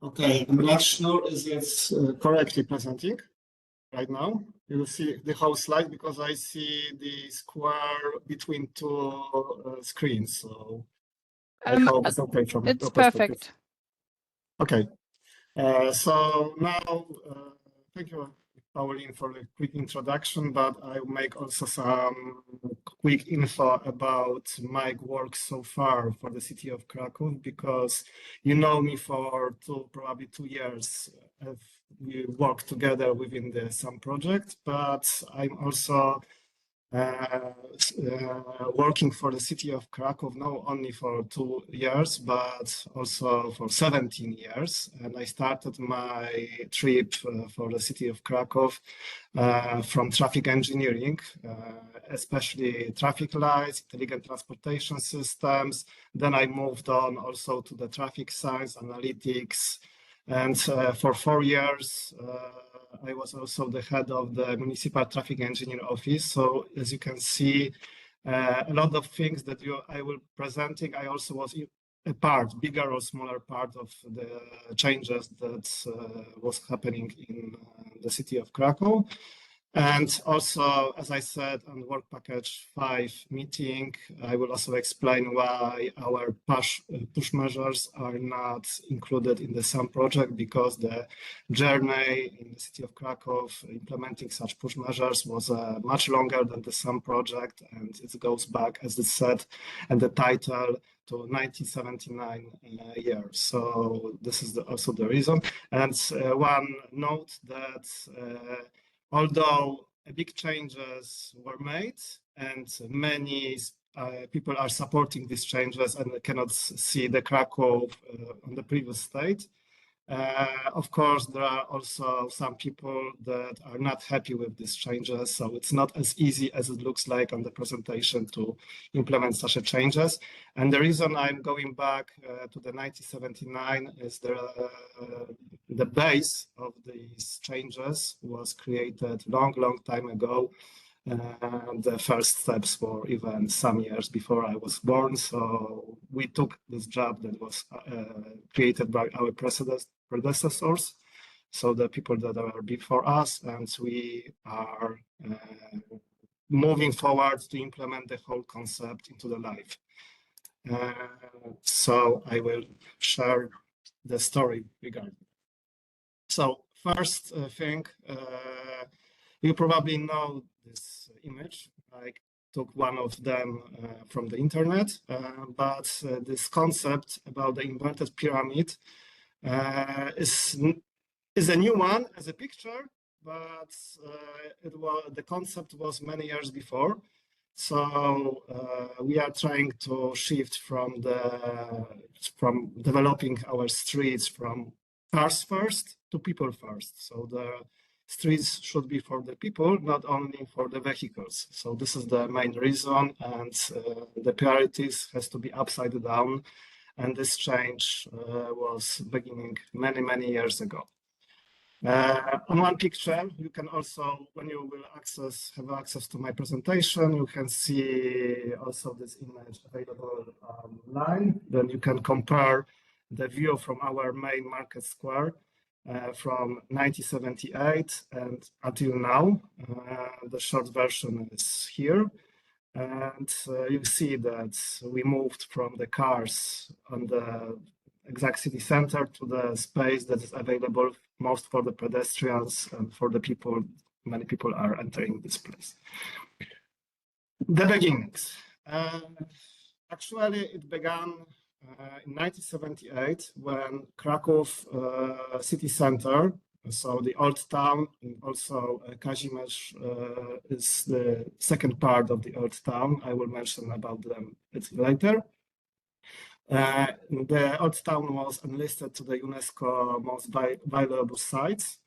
Okay, I'm not sure is it correctly presenting right now. You will see the whole slide because I see the square between two screens. So I hope it's okay from It's your perspective. perfect. Okay, so now thank you, Pauline, for the quick introduction, but I'll make also some quick info about my work so far for the city of Krakow, because you know me for probably 2 years. We work together within the SAM project, but I'm also working for the city of Krakow not only for 2 years, but also for 17 years. And I started my trip for the city of Krakow from traffic engineering, especially traffic lights, intelligent transportation systems. Then I moved on also to the traffic science, analytics, and for 4 years, I was also the head of the Municipal Traffic Engineer Office. So as you can see, a lot of things that I will presenting, I also was a part, bigger or smaller part of the changes that was happening in the city of Krakow. And also, as I said, on Work Package 5 meeting, I will also explain why our push measures are not included in the SAM project, because the journey in the city of Krakow implementing such push measures was much longer than the SAM project, and it goes back, as it said, and the title, to 1979 years. So this is also the reason. And one note that although big changes were made and many people are supporting these changes and cannot see the Krakow on the previous state, of course, there are also some people that are not happy with these changes. So it's not as easy as it looks like on the presentation to implement such a changes. And the reason I'm going back to the 1979 is the base of these changes was created long time ago. The first steps were even some years before I was born. So we took this job that was created by our predecessors, so the people that are before us, and we are moving forward to implement the whole concept into the life. So I will share the story regarding. So first thing, you probably know this image. I took one of them from the internet, but this concept about the inverted pyramid is a new one as a picture, but the concept was many years before. So we are trying to shift from developing our streets from cars first to people first. So the streets should be for the people, not only for the vehicles. So this is the main reason, and the priorities has to be upside down. And this change was beginning many years ago. On one picture, you can also, when you will have access to my presentation, you can see also this image available online. Then you can compare the view from our main market square from 1978 and until now. The short version is here. And you see that we moved from the cars on the exact city center to the space that is available most for the pedestrians and for the people. Many people are entering this place. The beginnings. Actually, it began in 1978 when Krakow city center, so the old town, and also Kazimierz is the second part of the old town. I will mention about them later. The old town was enlisted to the UNESCO most valuable sites.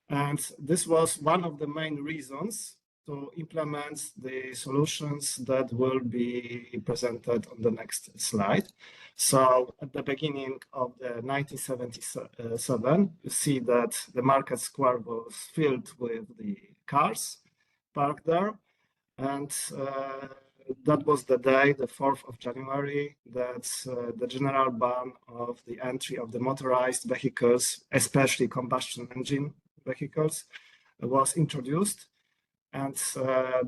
And this was one of the main reasons to implement the solutions that will be presented on the next slide. So at the beginning of the 1977, you see that the market square was filled with the cars parked there. And that was the day, the 4th of January, that the general ban of the entry of the motorized vehicles, especially combustion engine vehicles, was introduced. And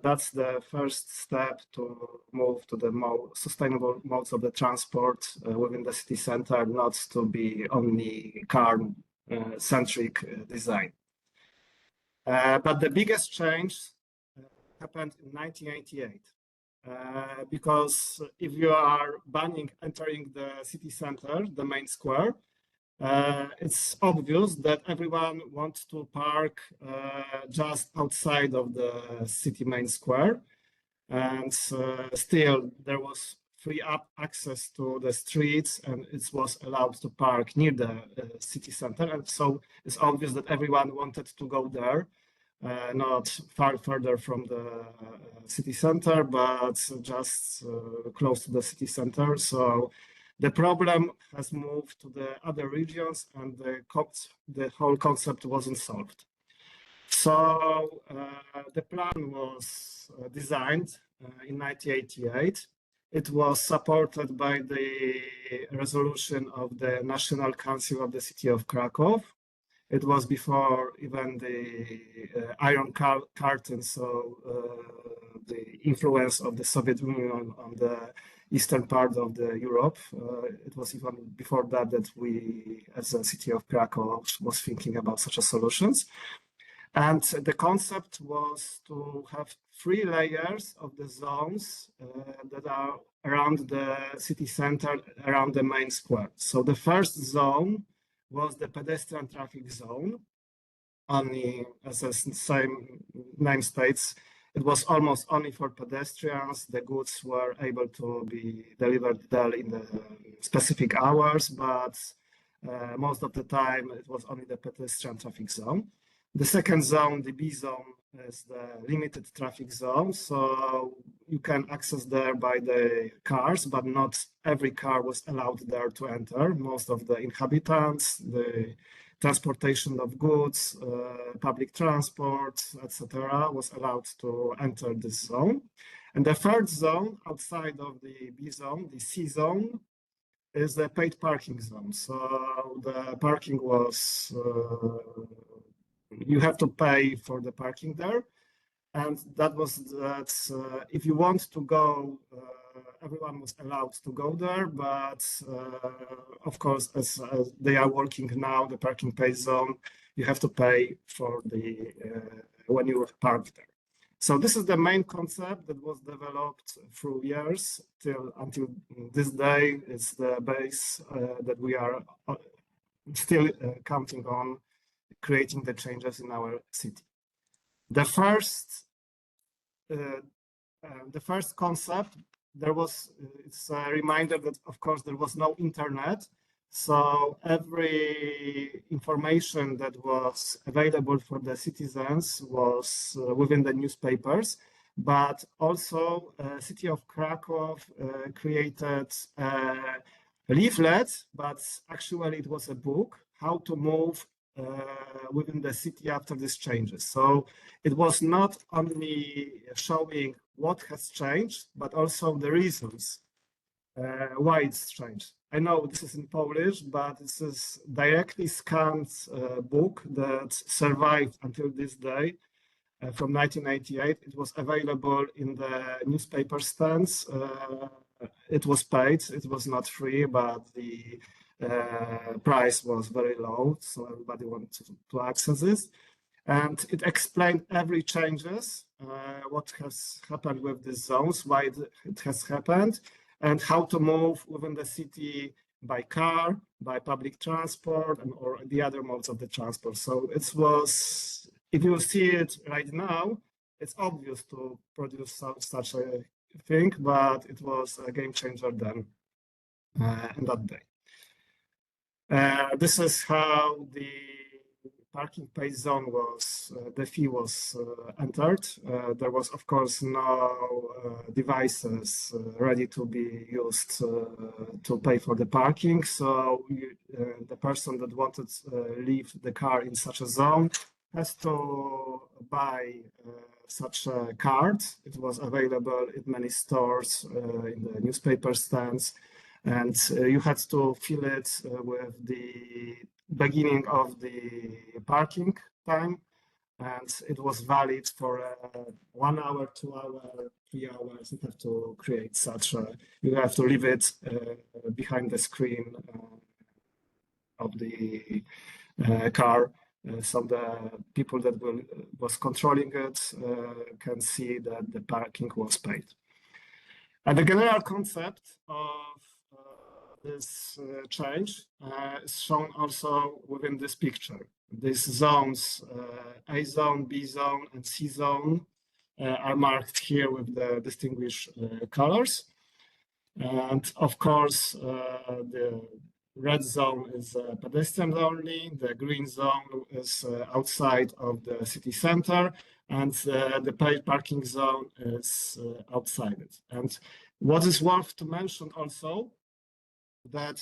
that's the first step to move to the more sustainable modes of the transport within the city center, not to be only car-centric design. But the biggest change happened in 1988. Because if you are banning entering the city center, the main square, it's obvious that everyone wants to park just outside of the city main square. And still there was free access to the streets, and it was allowed to park near the city center. And so it's obvious that everyone wanted to go there. Not far further from the city center, but just close to the city center. So the problem has moved to the other regions, and the whole concept wasn't solved. So the plan was designed in 1988. It was supported by the resolution of the National Council of the City of Krakow. It was before even the Iron Curtain, so the influence of the Soviet Union on the eastern part of the Europe. It was even before that that we, as a city of Krakow, was thinking about such a solutions. And the concept was to have 3 layers of the zones that are around the city center, around the main square. So the first zone was the pedestrian traffic zone. Only, as the same name states, it was almost only for pedestrians. The goods were able to be delivered there in the specific hours, but most of the time it was only the pedestrian traffic zone. The second zone, the B zone, is the limited traffic zone. So you can access there by the cars, but not every car was allowed there to enter. Most of the inhabitants, the transportation of goods, public transport, etc., was allowed to enter this zone. And the third zone, outside of the B zone, the C zone, is the paid parking zone. So the parking was you have to pay for the parking there. And that was that if you want to go, everyone was allowed to go there. But of course, as they are working now, the parking pay zone, you have to pay for the when you park there. So this is the main concept that was developed through years until this day. It's the base that we are still counting on creating the changes in our city. The first concept, it's a reminder that, of course, there was no internet. So every information that was available for the citizens was within the newspapers, but also City of Krakow created a leaflet, but actually it was a book, how to move within the city after these changes. So it was not only showing what has changed, but also the reasons why it's changed. I know this is in Polish, but this is directly scanned book that survived until this day. From 1988, it was available in the newspaper stands. It was paid, it was not free, but the price was very low, so everybody wanted to access this. And it explained every changes, what has happened with these zones, why it has happened, and how to move within the city by car, by public transport, and or the other modes of the transport. So it was, if you see it right now, it's obvious to produce such a thing, but it was a game changer then in that day. This is how the parking pay zone was, the fee was entered. There was, of course, no devices ready to be used to pay for the parking. So the person that wanted to leave the car in such a zone has to buy such a card. It was available in many stores, in the newspaper stands, and you had to fill it with the beginning of the parking time, and it was valid for 1 hour, 2 hour, 3 hours. You have to create such a, you have to leave it behind the screen of the car. So the people that was controlling it can see that the parking was paid. And the general concept of this change is shown also within this picture. These zones, A zone, B zone, and C zone, are marked here with the distinguished colors. And of course, the red zone is pedestrian only, the green zone is outside of the city center, and the paid parking zone is outside it. And what is worth to mention also, that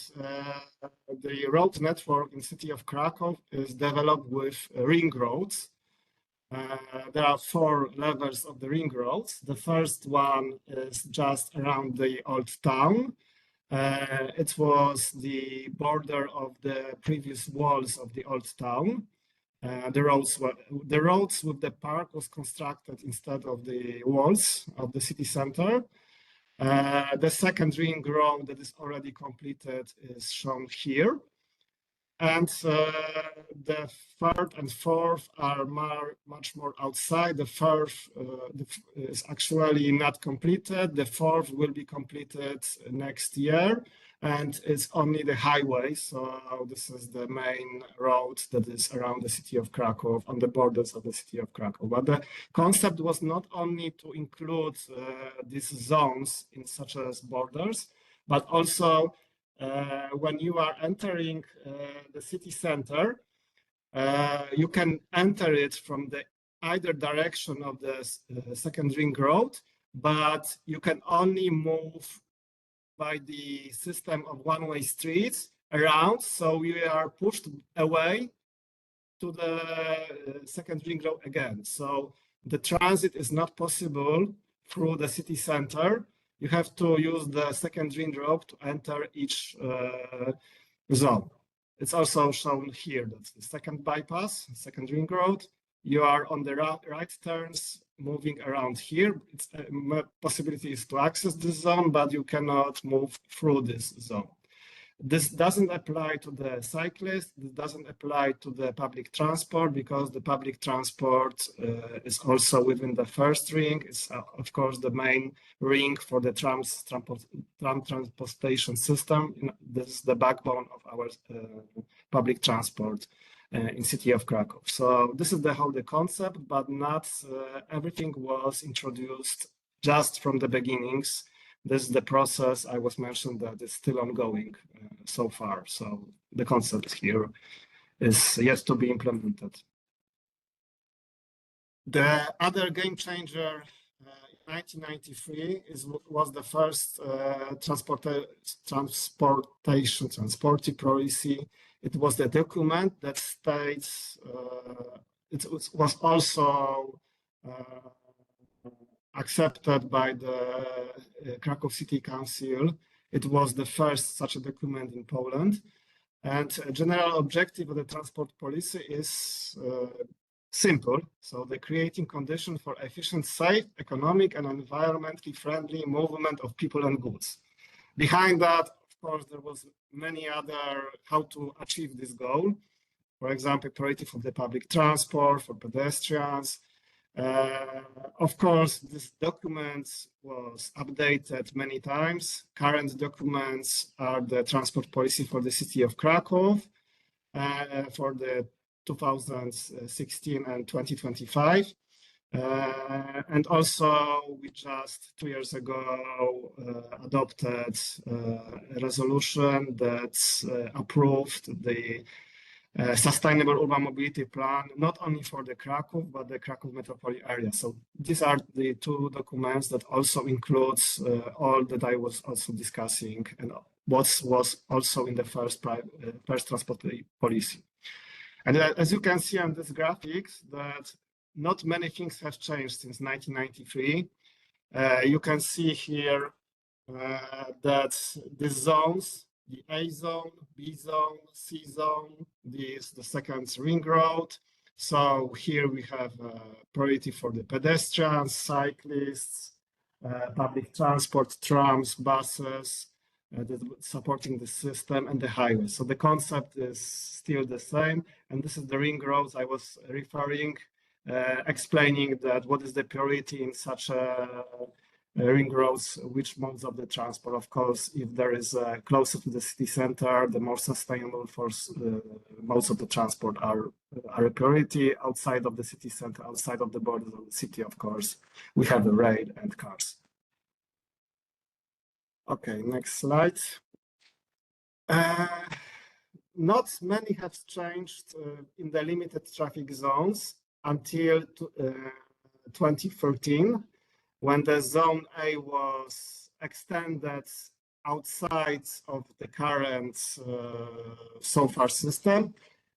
the road network in city of Krakow is developed with ring roads. There are 4 levels of the ring roads. The first one is just around the old town. It was the border of the previous walls of the old town. The roads with the park was constructed instead of the walls of the city center. The second ring road that is already completed is shown here. And the third and fourth are much more outside. The fourth is actually not completed. The fourth will be completed next year, and it's only the highway. So this is the main road that is around the city of Krakow, on the borders of the city of Krakow. But the concept was not only to include these zones in such as borders, but also when you are entering the city center, you can enter it from the either direction of the second ring road, but you can only move by the system of one-way streets around, so you are pushed away to the second ring road again. So the transit is not possible through the city center. You have to use the second ring road to enter each zone. It's also shown here. That's the second bypass, second ring road. You are on the right turns, moving around here. It's possibility is to access this zone, but you cannot move through this zone. This doesn't apply to the cyclist. This doesn't apply to the public transport, because the public transport is also within the first ring. It's of course the main ring for the tram transportation system. This is the backbone of our public transport in city of Krakow. So this is the concept, but not everything was introduced just from the beginnings. This is the process I was mentioned that is still ongoing so far. So the concept here is yet to be implemented. The other game changer in 1993 was the first transporting policy. It was the document that states it was also accepted by the Krakow City Council. It was the first such a document in Poland. And a general objective of the transport policy is simple. So the creating conditions for efficient, safe, economic, and environmentally friendly movement of people and goods. Behind that, of course, there was many other how to achieve this goal. For example, priority for the public transport, for pedestrians. Of course, this document was updated many times. Current documents are the transport policy for the city of Krakow for the 2016 and 2025. And also, we just 2 years ago adopted a resolution that approved the Sustainable Urban Mobility Plan, not only for the Krakow, but the Krakow metropolitan area. So these are the 2 documents that also includes all that I was also discussing and what was also in the first transport policy. And as you can see on this graphics, that not many things have changed since 1993. You can see here that the zones, the A zone, B zone, C zone, this the second ring road. So here we have priority for the pedestrians, cyclists, public transport, trams, buses, supporting the system, and the highway. So the concept is still the same, and this is the ring roads I was referring, explaining that what is the priority in such a ring roads, which modes of the transport. Of course, if there is closer to the city center, the more sustainable for modes of the transport are a priority. Outside of the city center, outside of the borders of the city, of course, we have the rail and cars. Okay, next slide. Not many have changed in the limited traffic zones until 2013, when the zone A was extended outside of the current so far system.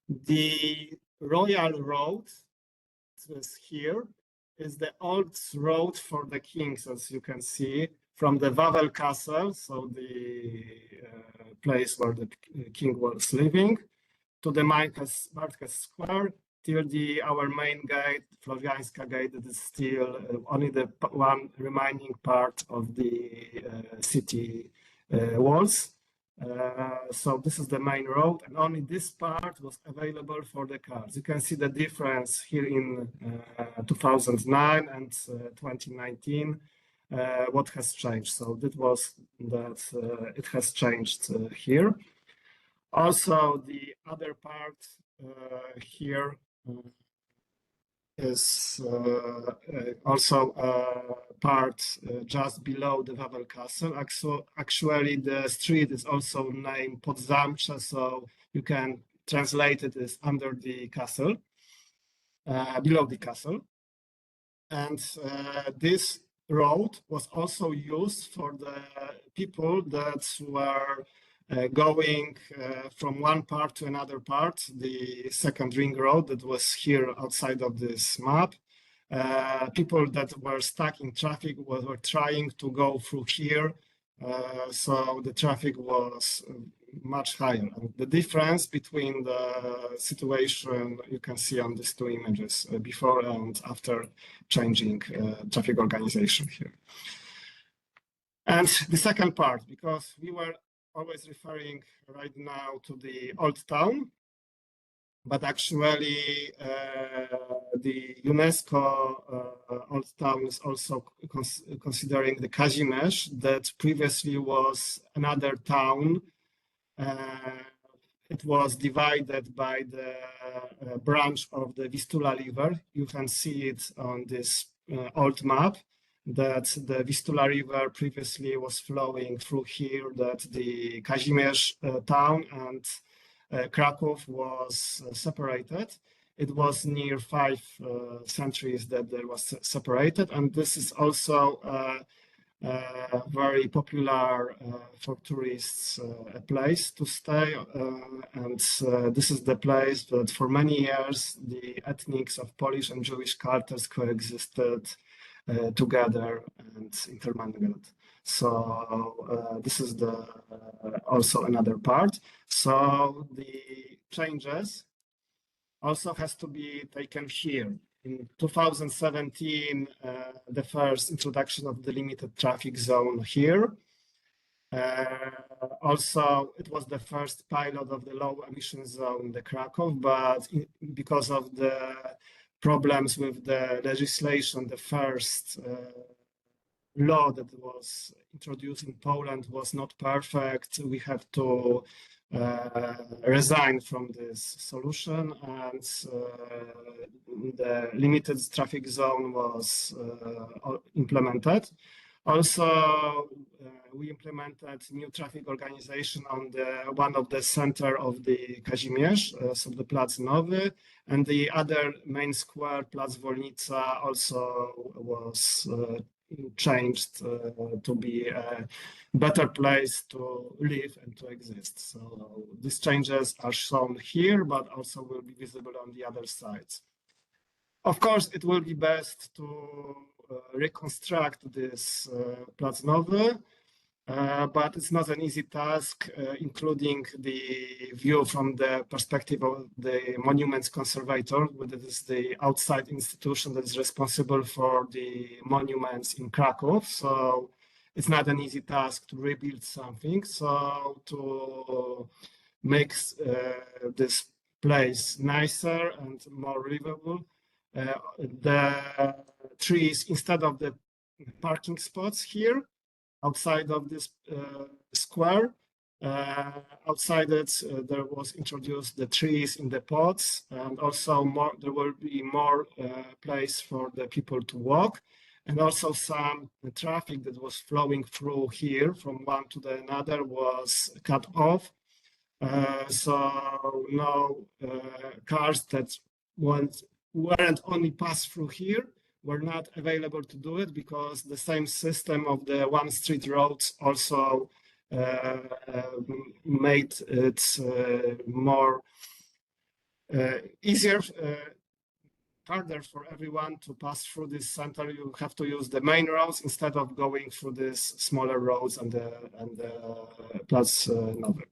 The Royal Road is here, is the old road for the kings, as you can see, from the Wawel Castle, so the place where the king was living, to the Marquess Square, till our main gate, Florianska Gate, that is still only the one remaining part of the city walls. So this is the main road, and only this part was available for the cars. You can see the difference here in 2009 and 2019. What has changed? So that was that it has changed here. Also, the other part here is also a part just below the Wawel Castle. Actually, the street is also named Podzamcze, so you can translate it as under the castle, below the castle. And this road was also used for the people that were going from one part to another part, the second ring road that was here outside of this map. People that were stuck in traffic were trying to go through here, so the traffic was much higher. And the difference between the situation you can see on these two images, before and after changing traffic organization here. And the second part, because we were always referring right now to the Old Town, but actually the UNESCO Old Town is also considering the Kazimierz, that previously was another town. It was divided by the branch of the Vistula River. You can see it on this old map, that the Vistula River previously was flowing through here, that the Kazimierz town and Krakow was separated. It was near 5 centuries that there was separated, and this is also very popular for tourists, a place to stay, and this is the place that for many years the ethnics of Polish and Jewish cultures coexisted together and intermingled. So this is the also another part. So the changes also has to be taken here. In 2017, the first introduction of the limited traffic zone here. Also, it was the first pilot of the low emission zone in the Krakow, but because of the problems with the legislation, the first law that was introduced in Poland was not perfect. We have to resign from this solution, and the limited traffic zone was implemented. Also, we implemented new traffic organization on one of the center of the Kazimierz, so the Plac Nowy, and the other main square, Plac Wolnica, also was changed to be a better place to live and to exist. So these changes are shown here, but also will be visible on the other sides. Of course, it will be best to reconstruct this Plac Nowy, but it's not an easy task, including the view from the perspective of the Monuments Conservator, which is the outside institution that is responsible for the monuments in Krakow. So it's not an easy task to rebuild something. So to make this place nicer and more livable, the trees, instead of the parking spots here, outside of this square. Outside it, there was introduced the trees in the pots, and also there will be more place for the people to walk, and also some traffic that was flowing through here from one to the another was cut off. So no cars that weren't only pass through here were not available to do it, because the same system of the one street roads also made it more easier, harder for everyone to pass through this center. You have to use the main roads instead of going through these smaller roads and the Plac Nowy.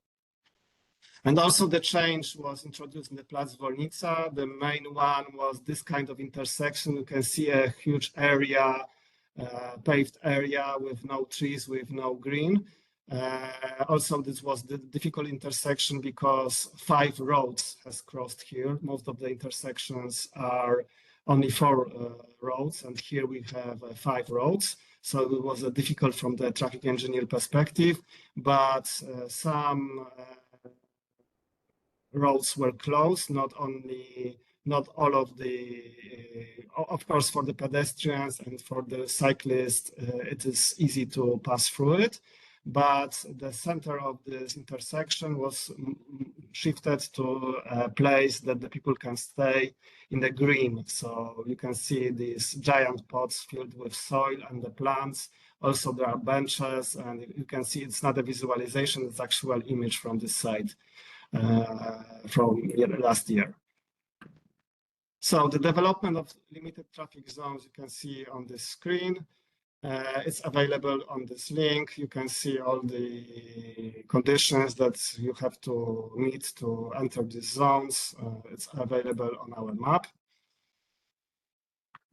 And also the change was introduced in the Plac Wolnica. The main one was this kind of intersection. You can see a huge area, paved area with no trees, with no green. Also, this was the difficult intersection because 5 roads has crossed here. Most of the intersections are only 4 roads, and here we have 5 roads. So it was difficult from the traffic engineer perspective, but some roads were closed, not all of the, of course, for the pedestrians and for the cyclists, it is easy to pass through it. But the center of this intersection was shifted to a place that the people can stay in the green. So you can see these giant pots filled with soil and the plants. Also, there are benches, and you can see it's not a visualization, it's actual image from this site. From last year. So the development of limited traffic zones you can see on the screen. It's available on this link. You can see all the conditions that you have to meet to enter these zones. It's available on our map.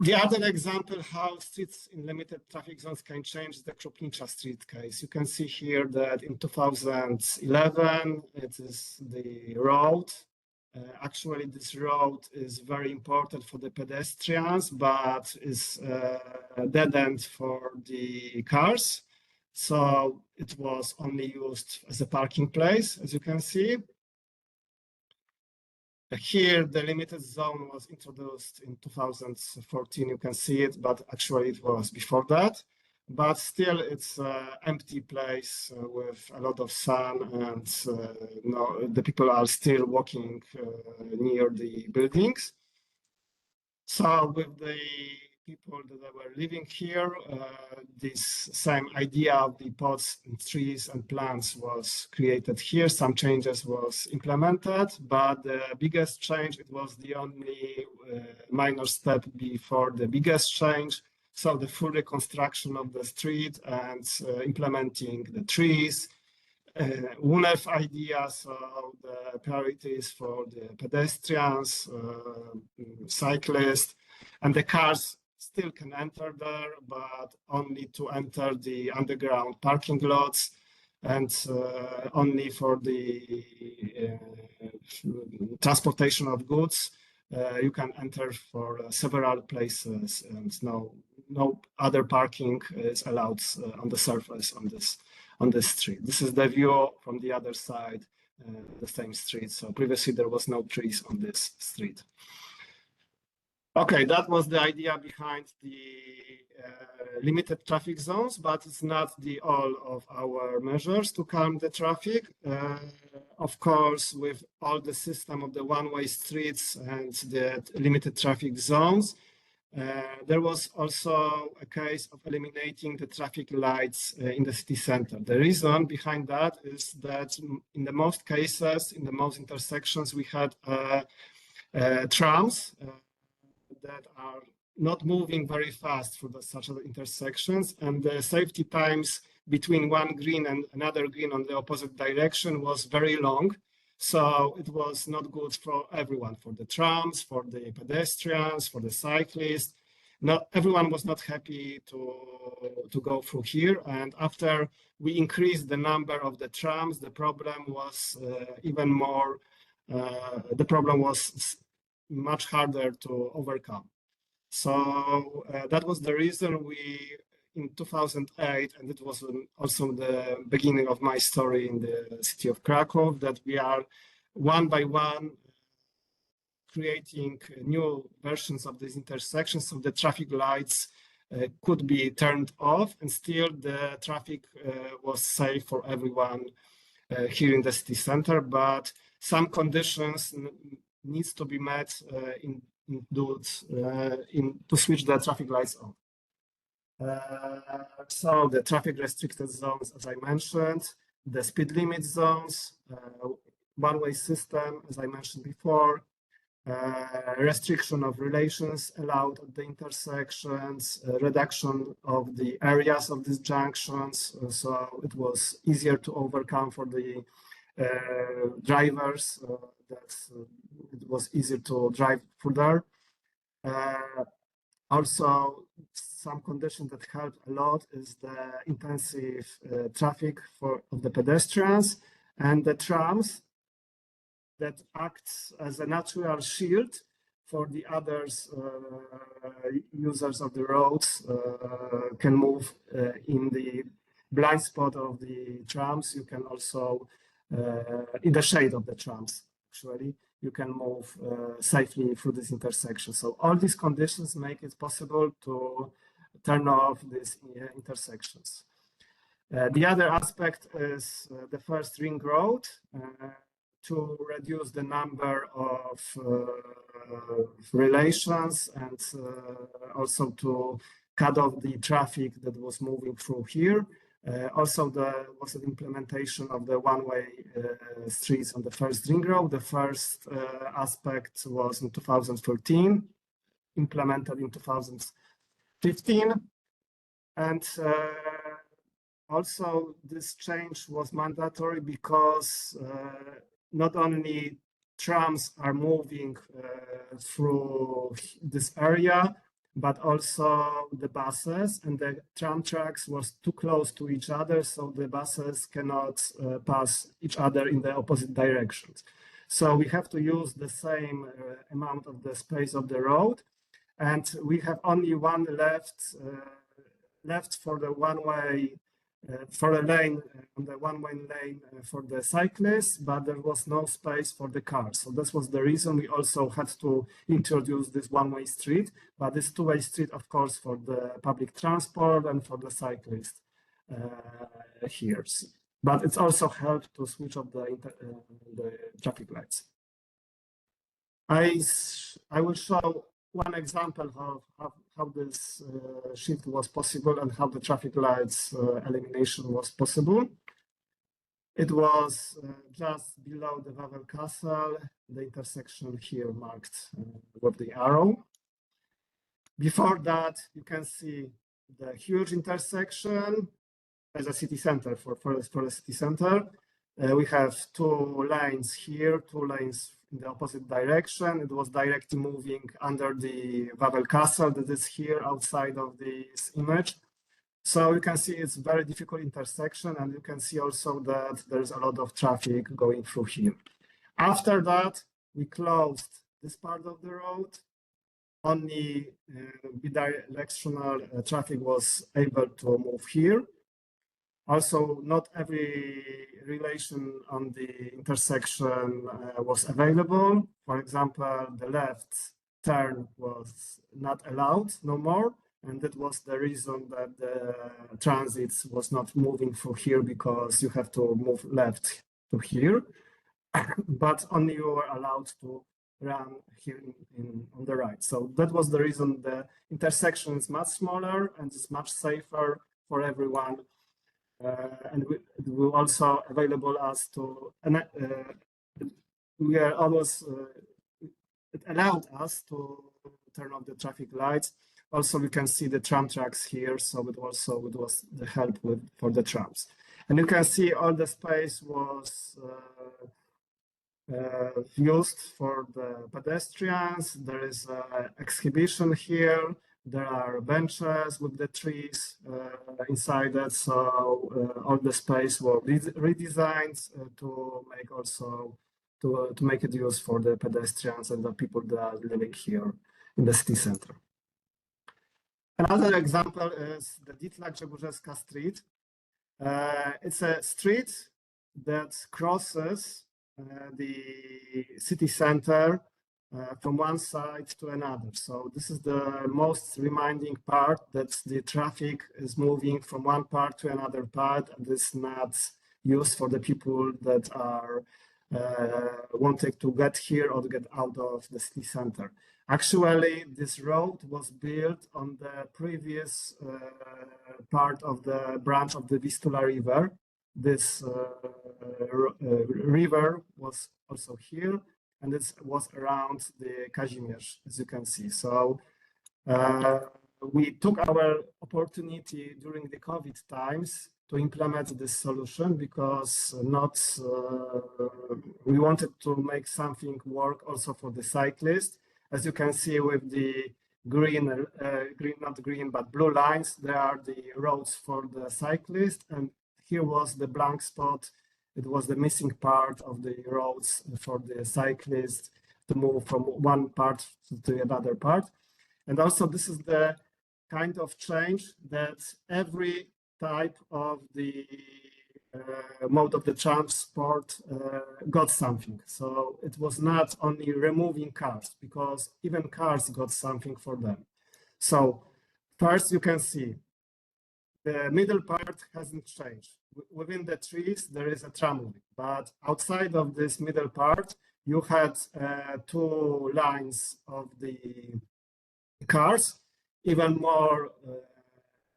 The other example how streets in limited traffic zones can change is the Kropnicza Street case. You can see here that in 2011, it is the road. Actually, this road is very important for the pedestrians, but is a dead end for the cars. So it was only used as a parking place, as you can see. Here, the limited zone was introduced in 2014. You can see it, but actually it was before that. But still, it's an empty place with a lot of sun, and the people are still walking near the buildings. So with the people that were living here, this same idea of the pots and trees and plants was created here. Some changes was implemented, but the biggest change, it was the only minor step before the biggest change. So the full reconstruction of the street and implementing the trees, UNEF idea, so the priorities for the pedestrians, cyclists, and the cars still can enter there, but only to enter the underground parking lots, and only for the transportation of goods. You can enter for several places, and no other parking is allowed on the surface on this street. This is the view from the other side, the same street. So previously there was no trees on this street. Okay, that was the idea behind the limited traffic zones, but it's not the all of our measures to calm the traffic. Of course, with all the system of the one-way streets and the limited traffic zones, there was also a case of eliminating the traffic lights in the city center. The reason behind that is that in the most cases, in the most intersections, we had trams that are not moving very fast through such intersections, and the safety times between one green and another green on the opposite direction was very long. So it was not good for everyone, for the trams, for the pedestrians, for the cyclists. Not everyone was not happy to go through here. And after we increased the number of the trams, the problem was even more. The problem was much harder to overcome. So that was the reason we, in 2008, and it was also the beginning of my story in the city of Krakow, that we are one by one creating new versions of these intersections, so the traffic lights could be turned off, and still the traffic was safe for everyone here in the city center. But some conditions needs to be met to switch the traffic lights on. So the traffic restricted zones, as I mentioned, the speed limit zones, one-way system, as I mentioned before, restriction of relations allowed at the intersections, reduction of the areas of these junctions, so it was easier to overcome for the drivers, that it was easier to drive further. Also, some condition that helped a lot is the intensive traffic of the pedestrians and the trams that acts as a natural shield for the others users of the roads can move in the blind spot of the trams. You can also, in the shade of the trams, actually, you can move safely through this intersection. So all these conditions make it possible to turn off these intersections. The other aspect is the first ring road. To reduce the number of relations and also to cut off the traffic that was moving through here. Also, there was an implementation of the one-way streets on the first ring road. The first aspect was in 2013, implemented in 2015. And also, this change was mandatory because not only trams are moving through this area, but also the buses, and the tram tracks was too close to each other, so the buses cannot pass each other in the opposite directions. So we have to use the same amount of the space of the road, and we have only one left for the one-way for a lane, on the one-way lane for the cyclists, but there was no space for the cars. So this was the reason we also had to introduce this one-way street, but this two-way street, of course, for the public transport and for the cyclists here. But it's also helped to switch off the traffic lights. I will show one example of how this shift was possible and how the traffic lights elimination was possible. It was just below the Wawel Castle, the intersection here marked with the arrow. Before that, you can see the huge intersection as a city center for a city center. We have two lanes here, two lanes in the opposite direction. It was directly moving under the Wawel Castle that is here outside of this image. So you can see it's a very difficult intersection, and you can see also that there's a lot of traffic going through here. After that, we closed this part of the road. Only bidirectional traffic was able to move here. Also, not every relation on the intersection was available. For example, the left turn was not allowed no more, and that was the reason that the transit was not moving through here, because you have to move left to here, but only you were allowed to run here on the right. So that was the reason the intersection is much smaller and is much safer for everyone. And it will also available us to, we are always, it allowed us to turn off the traffic lights. Also, we can see the tram tracks here, so it was the help for the trams. And you can see all the space was used for the pedestrians. There is an exhibition here. There are benches with the trees inside it. So all the space was redesigned to make also to make it used for the pedestrians and the people that are living here in the city center. Another example is the Ditla-Grzegórzewska Street. It's a street that crosses the city center from one side to another. So this is the most reminding part that the traffic is moving from one part to another part, and is not used for the people that are wanting to get here or to get out of the city center. Actually, this road was built on the previous part of the branch of the Vistula River. This river was also here, and this was around the Kazimierz, as you can see. So we took our opportunity during the COVID times to implement this solution, because we wanted to make something work also for the cyclist. As you can see with the not green, but blue lines, there are the roads for the cyclist, and here was the blank spot. It was the missing part of the roads for the cyclist to move from one part to another part. And also this is the kind of change that every type of the mode of the transport got something. So it was not only removing cars, because even cars got something for them. So first you can see the middle part hasn't changed. Within the trees, there is a tramway, but outside of this middle part, you had two lines of the cars, even more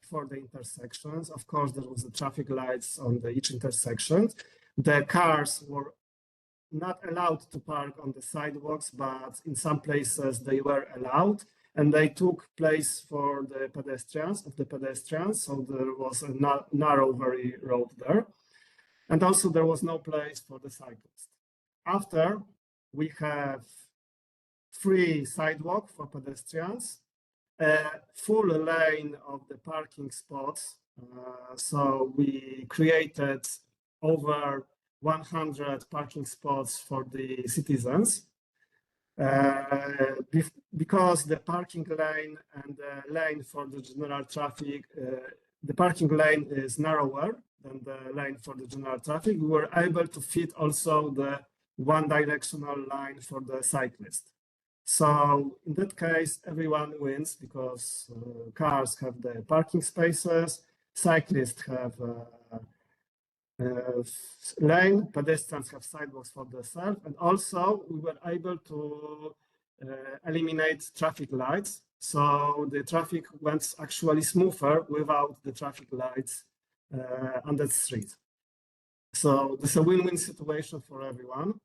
for the intersections. Of course, there was the traffic lights on each intersection. The cars were not allowed to park on the sidewalks, but in some places they were allowed, and they took place for the pedestrians, so there was a narrow very road there. And also there was no place for the cyclist. After, we have free sidewalk for pedestrians, a full lane of the parking spots. So we created over 100 parking spots for the citizens. Because the parking lane and the lane for the general traffic, the parking lane is narrower than the lane for the general traffic, we were able to fit also the one directional line for the cyclist. So in that case, everyone wins, because cars have the parking spaces, cyclists have lane, pedestrians have sidewalks for themselves, and also we were able to eliminate traffic lights. So the traffic went actually smoother without the traffic lights on that street. So this is a win-win situation for everyone.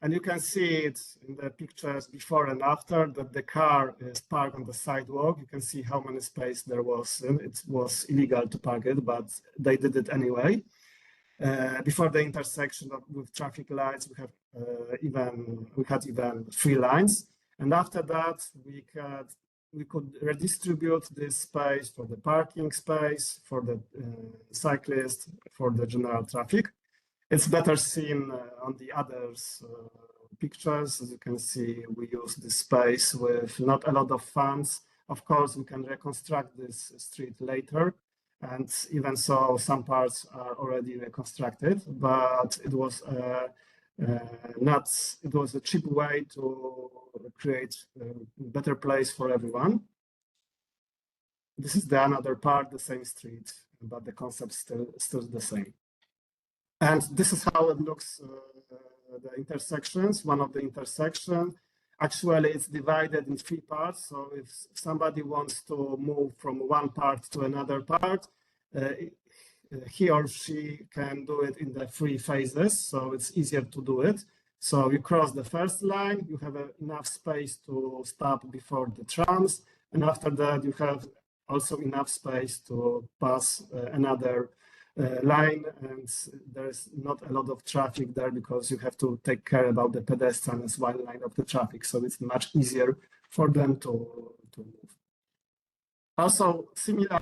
And you can see it in the pictures before and after, that the car is parked on the sidewalk. You can see how many space there was. And it was illegal to park it, but they did it anyway. Before the intersection with traffic lights, we had even 3 lines. And after that, we could redistribute this space for the parking space, for the cyclist, for the general traffic. It's better seen on the others pictures. As you can see, we use this space with not a lot of funds. Of course, we can reconstruct this street later. And even so, some parts are already reconstructed, but it was it was a cheap way to create a better place for everyone. This is another part, the same street, but the concept still the same. And this is how it looks, the intersections. One of the intersections, actually it's divided in 3 parts. So if somebody wants to move from one part to another part, he or she can do it in the 3 phases. So it's easier to do it. So you cross the first line, you have enough space to stop before the trams, and after that you have also enough space to pass another line, and there's not a lot of traffic there because you have to take care about the pedestrian as one line of the traffic, so it's much easier for them to move. Also, similar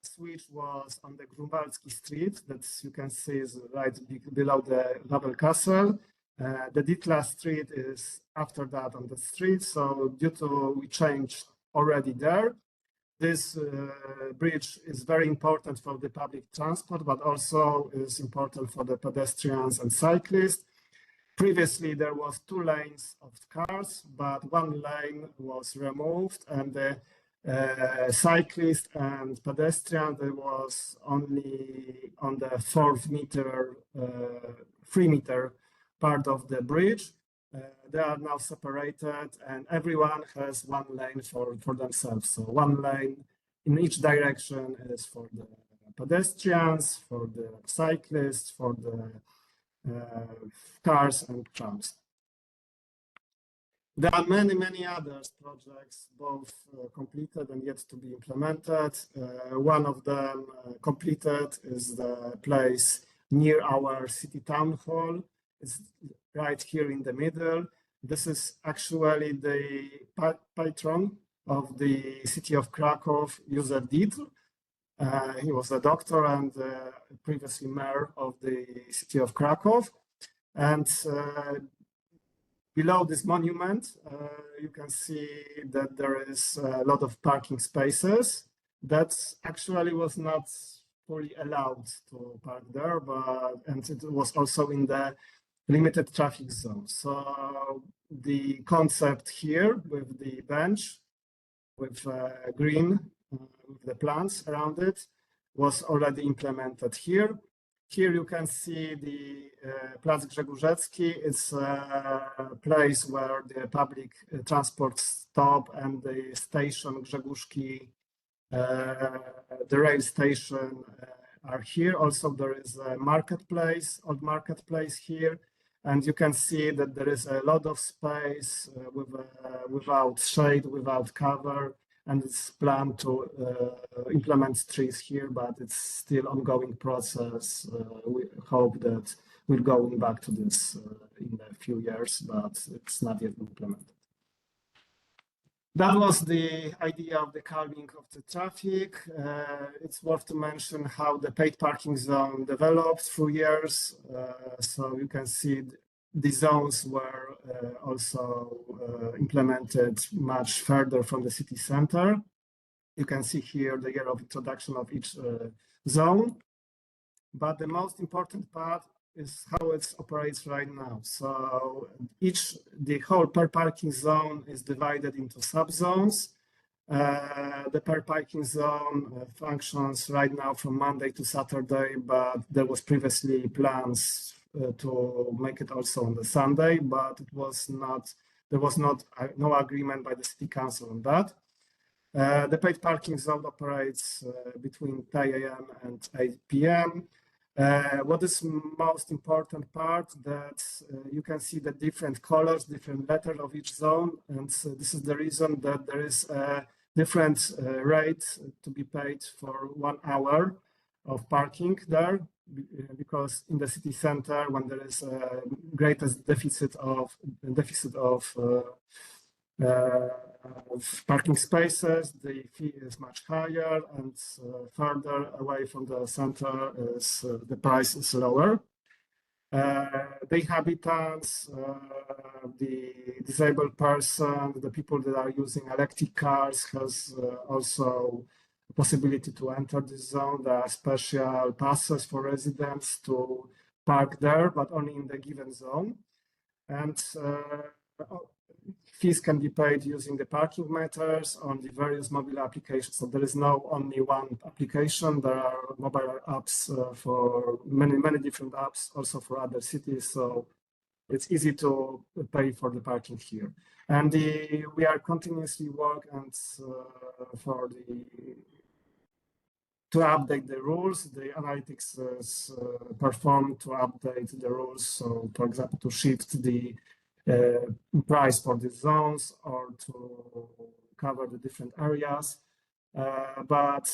switch was on the Grunwaldzki Street that you can see is right below the Wawel Castle. The Ditla Street is after that on the street, so due to we changed already there. This bridge is very important for the public transport, but also is important for the pedestrians and cyclists. Previously, there was 2 lanes of cars, but 1 lane was removed, and the cyclist and pedestrian, there was only on the 3 meter part of the bridge. They are now separated, and everyone has 1 lane for themselves. So 1 lane in each direction is for the pedestrians, for the cyclists, for the cars and trams. There are many, many other projects, both completed and yet to be implemented. One of them completed is the place near our city town hall. It's right here in the middle. This is actually the patron of the city of Krakow, Józef Didl. He was a doctor and previously mayor of the city of Krakow. And below this monument, you can see that there is a lot of parking spaces. That actually was not fully allowed to park there, and it was also in the limited traffic zone. So the concept here with the bench, with green, with the plants around it, was already implemented here. Here you can see the Plac Grzegórzecki. It's a place where the public transport stop and the station Grzegórzki, the rail station are here. Also, there is a marketplace, old marketplace here. And you can see that there is a lot of space without shade, without cover, and it's planned to implement trees here, but it's still ongoing process. We hope that we're going back to this in a few years, but it's not yet implemented. That was the idea of the calming of the traffic. It's worth to mention how the paid parking zone developed through years. So you can see the zones were also implemented much further from the city center. You can see here the year of introduction of each zone. But the most important part is how it operates right now. So the whole per parking zone is divided into subzones. The per parking zone functions right now from Monday to Saturday, but there was previously plans to make it also on the Sunday, but there was no agreement by the city council on that. The paid parking zone operates between 10 a.m. and 8 p.m. What is most important part that you can see the different colors, different letters of each zone, and so this is the reason that there is a different rate to be paid for 1 hour of parking there, because in the city center, when there is a greatest deficit of parking spaces, the fee is much higher, and further away from the center the price is lower. The inhabitants, the disabled person, the people that are using electric cars has also the possibility to enter this zone. There are special passes for residents to park there, but only in the given zone. And fees can be paid using the parking meters on the various mobile applications. So there is no only one application. There are mobile apps for many different apps, also for other cities. So it's easy to pay for the parking here. And we are continuously working to update the rules. The analytics is performed to update the rules. So, for example, to shift the price for the zones or to cover the different areas. But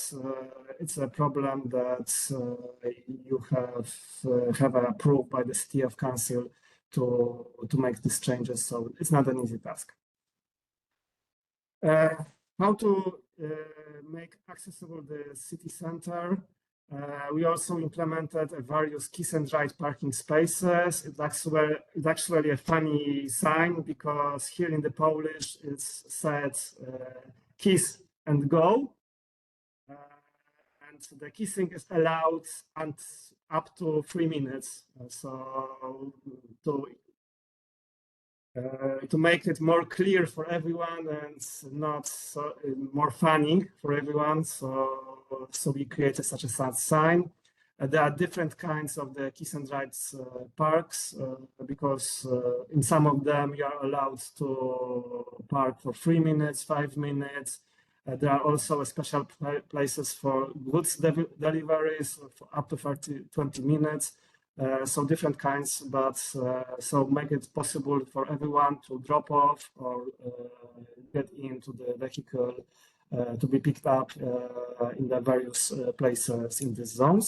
it's a problem that you have approved by the City of Council to make these changes. So it's not an easy task. How to make accessible the city center. We also implemented various kiss and ride parking spaces. It's actually a funny sign because here in the Polish it's said kiss and go. And the kissing is allowed and up to 3 minutes. So to make it more clear for everyone and not so, more funny for everyone, so we created such a sign. There are different kinds of the kiss and rides parks because in some of them you are allowed to park for 3 minutes, 5 minutes. There are also special places for goods deliveries for up to 20 minutes. So different kinds, but so make it possible for everyone to drop off or get into the vehicle to be picked up in the various places in these zones.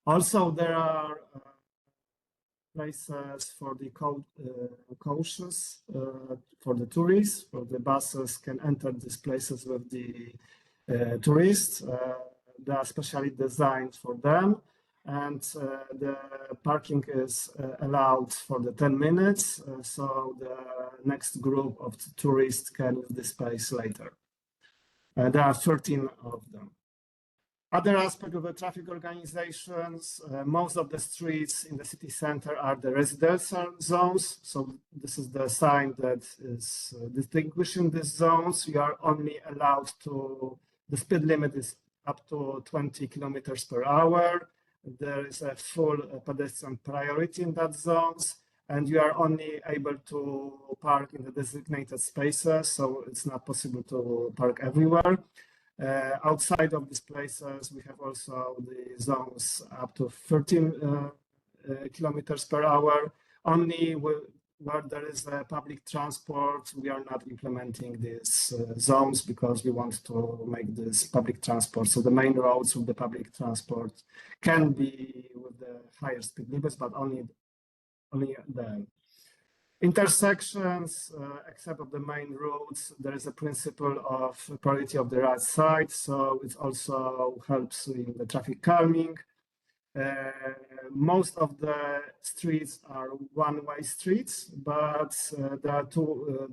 Also, there are places for the cautious, for the tourists, for the buses can enter these places with the tourists. They are specially designed for them. And the parking is allowed for the 10 minutes, so the next group of tourists can use the space later. There are 13 of them. Other aspect of the traffic organizations, most of the streets in the city center are the residential zones. So this is the sign that is distinguishing these zones. You are only allowed to, the speed limit is up to 20 kilometers per hour. There is a full pedestrian priority in that zones, and you are only able to park in the designated spaces, so it's not possible to park everywhere. Outside of these places, we have also the zones up to 13 kilometers per hour. Only where there is a public transport, we are not implementing these zones because we want to make this public transport. So the main roads with the public transport can be with the higher speed limits, but only the intersections, except of the main roads, there is a principle of priority of the right side. So it also helps in the traffic calming. Most of the streets are one-way streets, but there are two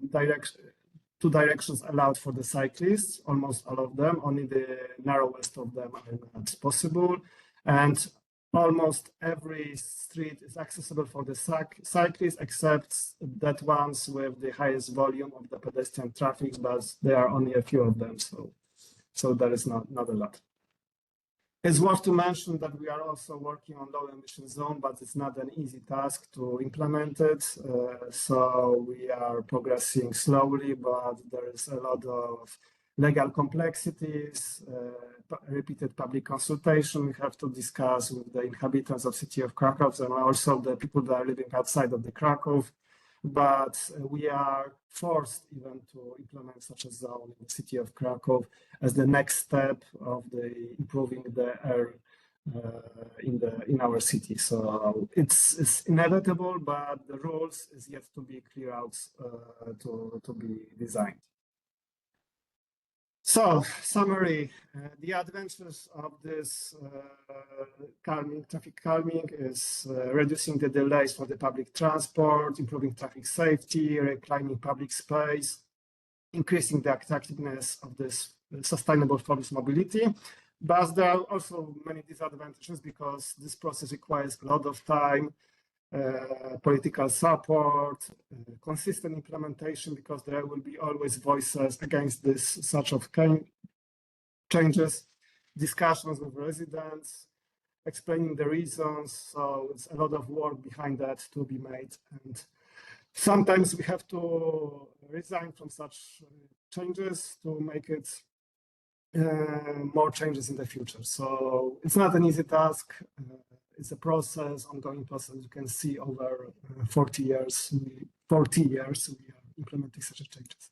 directions allowed for the cyclists, almost all of them. Only the narrowest of them are not possible. And almost every street is accessible for the cyclists, except that ones with the highest volume of the pedestrian traffic, but there are only a few of them, so there is not a lot. It's worth to mention that we are also working on low emission zone, but it's not an easy task to implement it. So we are progressing slowly, but there is a lot of legal complexities, repeated public consultation we have to discuss with the inhabitants of city of Krakow and also the people that are living outside of the Krakow. But we are forced even to implement such a zone in the city of Krakow as the next step of the improving the air in our city. So it's inevitable, but the rules is yet to be cleared out to be designed. So, summary, the advantages of this traffic calming is reducing the delays for the public transport, improving traffic safety, reclaiming public space, increasing the attractiveness of this sustainable form of mobility. But there are also many disadvantages because this process requires a lot of time, political support, consistent implementation, because there will be always voices against this such of changes, discussions with residents, explaining the reasons. So it's a lot of work behind that to be made. And sometimes we have to resign from such changes to make it more changes in the future. So it's not an easy task. It's a process, ongoing process. You can see over 40 years, we are implementing such changes.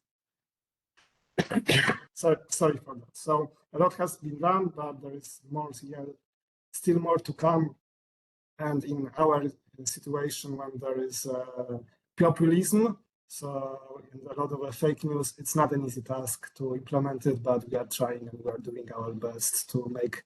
Sorry for that. So a lot has been done, but there is more, still more to come. And in our situation, when there is populism, so a lot of fake news, it's not an easy task to implement it, but we are trying and we are doing our best to make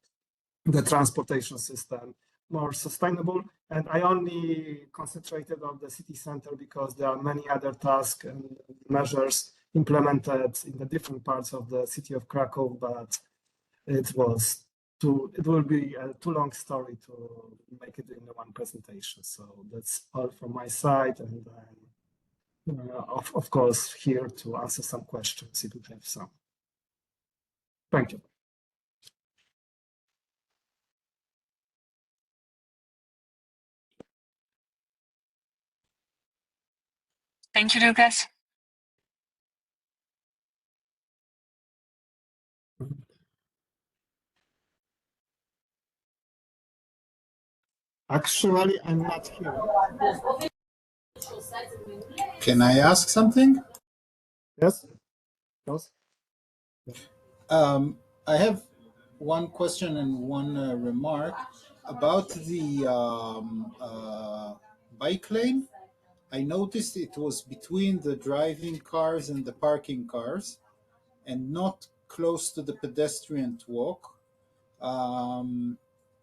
the transportation system more sustainable. And I only concentrated on the city center because there are many other tasks and measures implemented in the different parts of the city of Krakow, but it will be a too long story to make it in one presentation. So that's all from my side, and I'm of course here to answer some questions if you have some. Thank you. Thank you, Lucas. Actually, I'm not here. Can I ask something? Yes? I have one question and one remark about the bike lane. I noticed it was between the driving cars and the parking cars and not close to the pedestrian walk.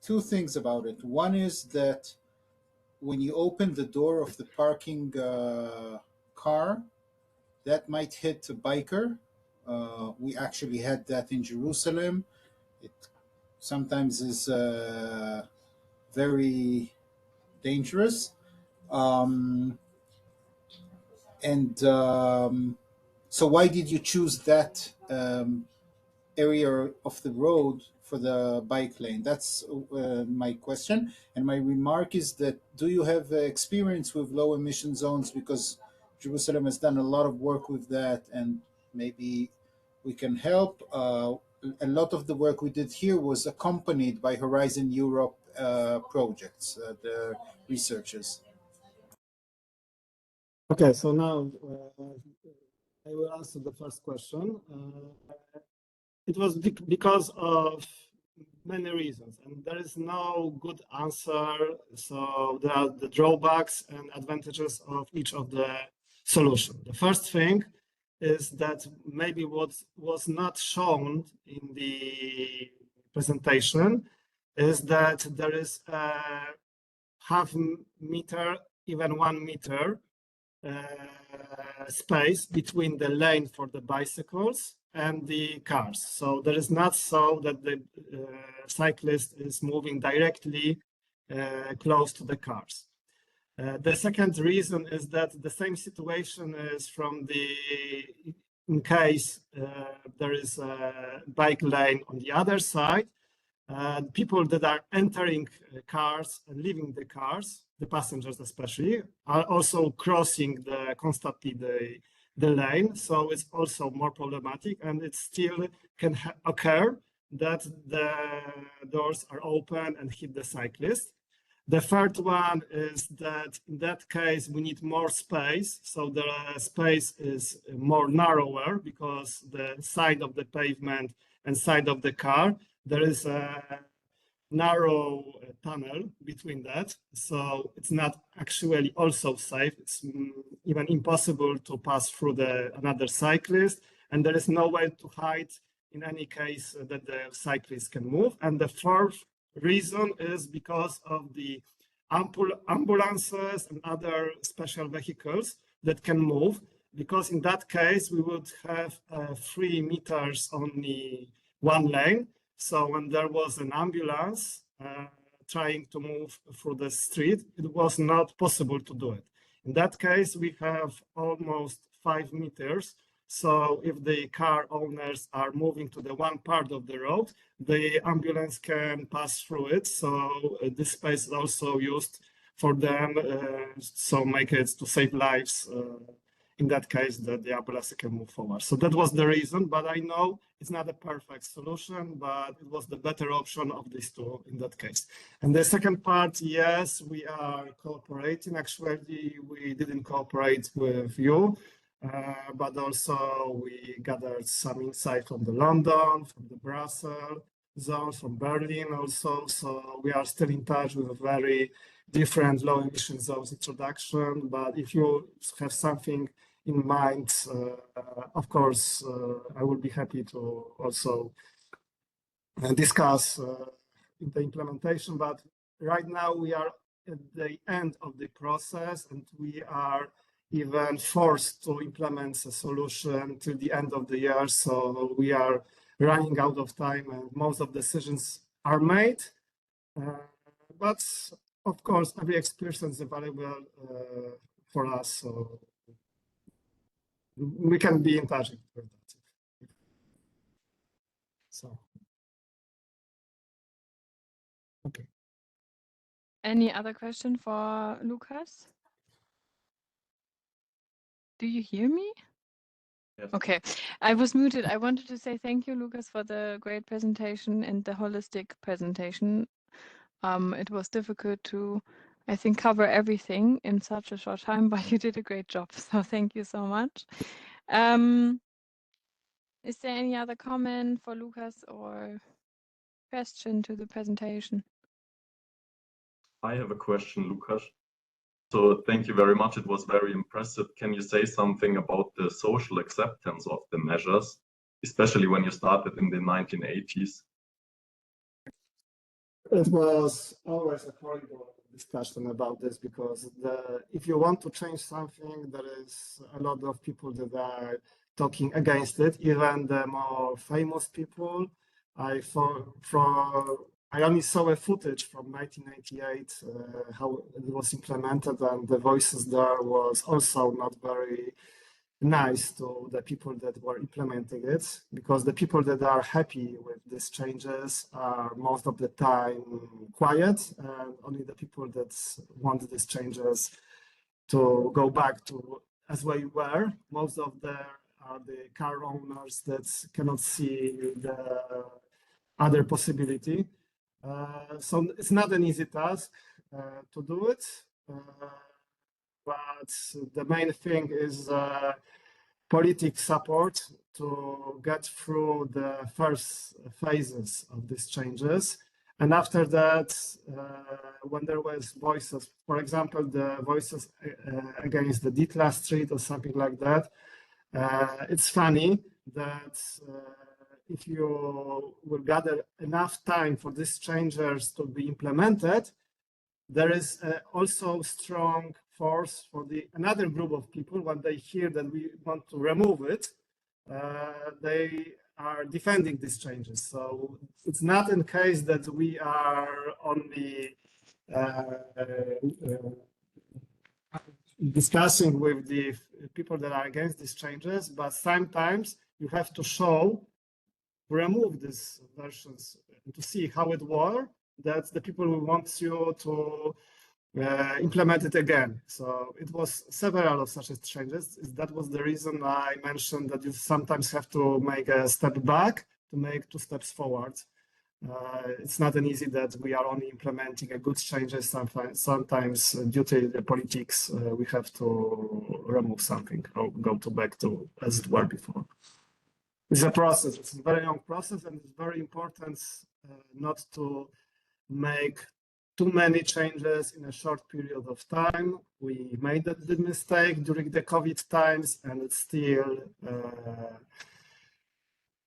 Two things about it. One is that when you open the door of the parking car, that might hit a biker. We actually had that in Jerusalem. It sometimes is very dangerous. So why did you choose that area of the road for the bike lane? That's my question. And my remark is that, do you have experience with low emission zones? Because Jerusalem has done a lot of work with that, and maybe we can help. A lot of the work we did here was accompanied by Horizon Europe projects, the researchers. Okay, so now I will answer the first question. It was because of many reasons, and there is no good answer. So there are the drawbacks and advantages of each of the solution. The first thing is that maybe what was not shown in the presentation is that there is a half meter, even 1 meter space between the lane for the bicycles and the cars. So there is not so that the cyclist is moving directly close to the cars. The second reason is that the same situation is in case there is a bike lane on the other side, people that are entering cars and leaving the cars, the passengers especially, are also crossing constantly the lane. So it's also more problematic, and it still can occur that the doors are open and hit the cyclist. The third one is that in that case, we need more space. So the space is more narrower because the side of the pavement and side of the car, there is a narrow tunnel between that. So it's not actually also safe. It's even impossible to pass through another cyclist. And there is no way to hide in any case that the cyclist can move. And the fourth reason is because of the ambulances and other special vehicles that can move, because in that case we would have 3 meters only one lane. So when there was an ambulance trying to move through the street, it was not possible to do it. In that case, we have almost 5 meters. So if the car owners are moving to the one part of the road, the ambulance can pass through it. So this space is also used for them, so make it to save lives in that case, the abrasive can move forward. So that was the reason, but I know it's not a perfect solution, but it was the better option of these two in that case. And the second part, yes, we are cooperating. Actually, we didn't cooperate with you, but also we gathered some insight from the London, from the Brussels zone, from Berlin also. So we are still in touch with a very different low emission zones introduction. But if you have something in mind, of course, I will be happy to also discuss in the implementation. But right now we are at the end of the process, and we are even forced to implement a solution till the end of the year. So we are running out of time, and most of the decisions are made. But of course, every experience is valuable for us. So we can be in touch with that. So, okay. Any other question for Lucas? Do you hear me? Yes. Okay, I was muted. I wanted to say thank you, Lucas, for the great presentation and the holistic presentation. It was difficult to, I think, cover everything in such a short time, but you did a great job. So thank you so much. Is there any other comment for Lucas or question to the presentation? I have a question, Lucas. So thank you very much. It was very impressive. Can you say something about the social acceptance of the measures, especially when you started in the 1980s? It was always a horrible discussion about this because if you want to change something, there is a lot of people that are talking against it, even the more famous people. I only saw a footage from 1998, how it was implemented, and the voices there was also not very nice to the people that were implementing it, because the people that are happy with these changes are most of the time quiet, and only the people that want these changes to go back to as we were, most of them are the car owners that cannot see the other possibility. So it's not an easy task to do it, but the main thing is political support to get through the first phases of these changes. And after that, when there was voices, for example, the voices against the D-class street or something like that, it's funny that if you will gather enough time for these changes to be implemented, there is also strong force for another group of people. When they hear that we want to remove it, they are defending these changes. So it's not in case that we are only discussing with the people that are against these changes, but sometimes you have to show, remove these versions to see how it works. That's the people who want you to implement it again. So it was several of such changes. That was the reason I mentioned that you sometimes have to make a step back to make 2 steps forward. It's not an easy that we are only implementing a good changes. Sometimes due to the politics, we have to remove something or go back to as it were before. It's a process. It's a very long process, and it's very important not to make too many changes in a short period of time. We made the mistake during the COVID times, and it's still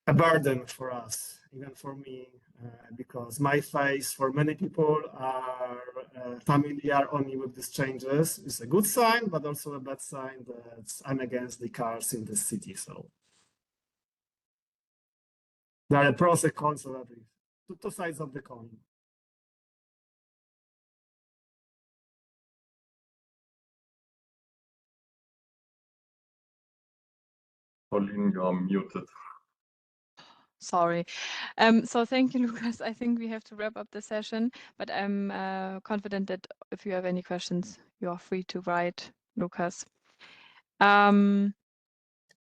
a burden for us, even for me, because my face for many people are familiar only with these changes. It's a good sign, but also a bad sign that I'm against the cars in the city. So there are pros and cons of everything, two sides of the coin. Pauline, you are muted. Sorry. So thank you, Lucas. I think we have to wrap up the session, but I'm confident that if you have any questions, you are free to write Lucas. Um,